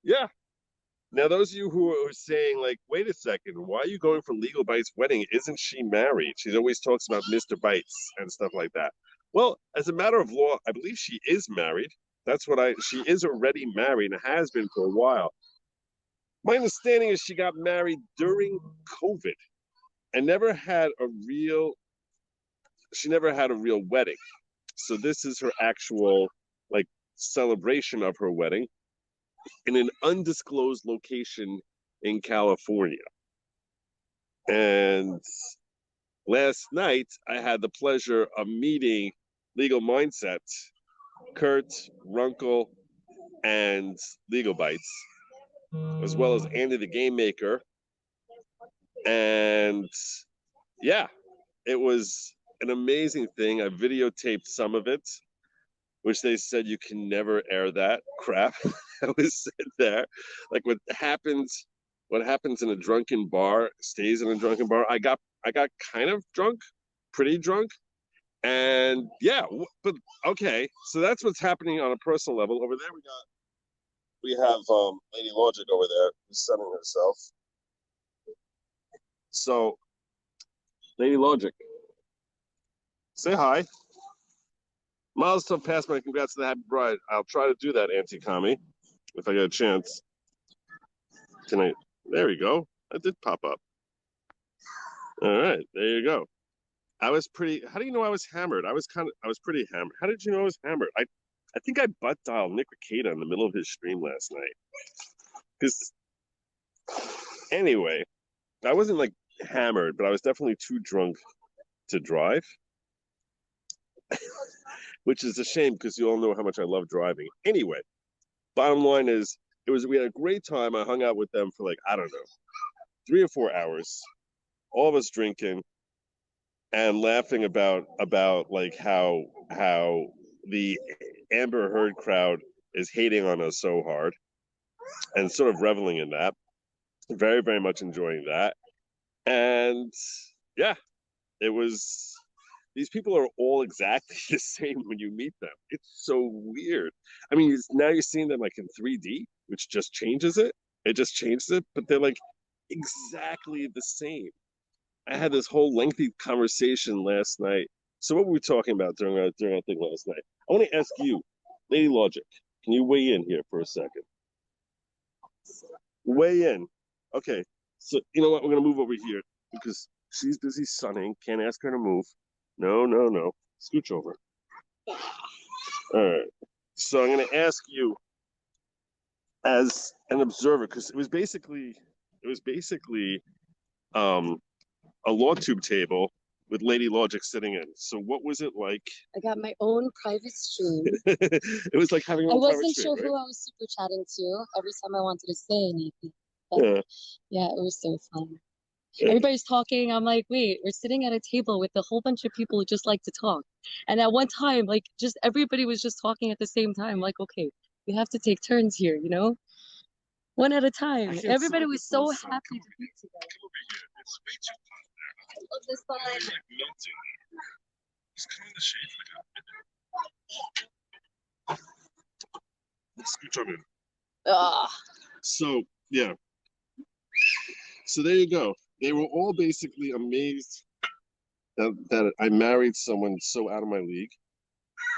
Yeah. Now, those of you who are saying, like, wait a second, why are you going for Legal Bites' wedding? Isn't she married? She always talks about Mr. Bites and stuff like that. Well, as a matter of law, I believe she is married. She is already married and has been for a while. My understanding is she got married during COVID and she never had a real wedding. So this is her actual, like, celebration of her wedding in an undisclosed location in California. And last night, I had the pleasure of meeting Legal Mindset, Kurt, Runkle, and Legal Bites, as well as Andy the Game Maker. And yeah, it was an amazing thing. I videotaped some of it, which they said you can never air that crap that was said there. Like what happens in a drunken bar stays in a drunken bar. I got kind of drunk, pretty drunk, and yeah, but okay. So that's what's happening on a personal level. Over there, we have Lady Logic over there who's sunning herself. So, Lady Logic, say hi. Miles to pass my congrats to the happy bride. I'll try to do that, Auntie Kami, if I get a chance tonight. There we go. That did pop up. All right, there you go. I was pretty. How do you know I was hammered? I was pretty hammered. How did you know I was hammered? I think I butt dialed Nick Ricada in the middle of his stream last night. Because anyway, I wasn't like hammered, but I was definitely too drunk to drive, which is a shame because you all know how much I love driving. Anyway, bottom line is, we had a great time. I hung out with them for like, I don't know, 3 or 4 hours, all of us drinking and laughing about like how the Amber Heard crowd is hating on us so hard and sort of reveling in that. Very, very much enjoying that. And yeah, it was these people are all exactly the same when you meet them. It's so weird. I mean, now you're seeing them like in 3D, which just changes it. It just changes it, but they're like exactly the same. I had this whole lengthy conversation last night. So what were we talking about during our thing last night? I want to ask you, Lady Logic, can you weigh in here for a second? Weigh in. Okay. So you know what? We're gonna move over here because she's busy sunning. Can't ask her to move. No, no, no. Scooch over. All right. So I'm gonna ask you as an observer because it was basically um a law tube table with Lady Logic sitting in. So what was it like? I got my own private stream. It was like having I a private wasn't stream, sure right? who I was super chatting to every time I wanted to say anything. But Yeah. yeah, it was so fun. Yeah. Everybody's talking. I'm like, wait, we're sitting at a table with a whole bunch of people who just like to talk. And at one time, like, just everybody was just talking at the same time. Like, okay, we have to take turns here, you know? One at a time. Everybody was so happy to be together. Come over here. It's way too hot there. I love this sun. It's like melting. Just come in the shade for a bit. Scooch on in. Ugh. So yeah. So there you go. They were all basically amazed that I married someone so out of my league.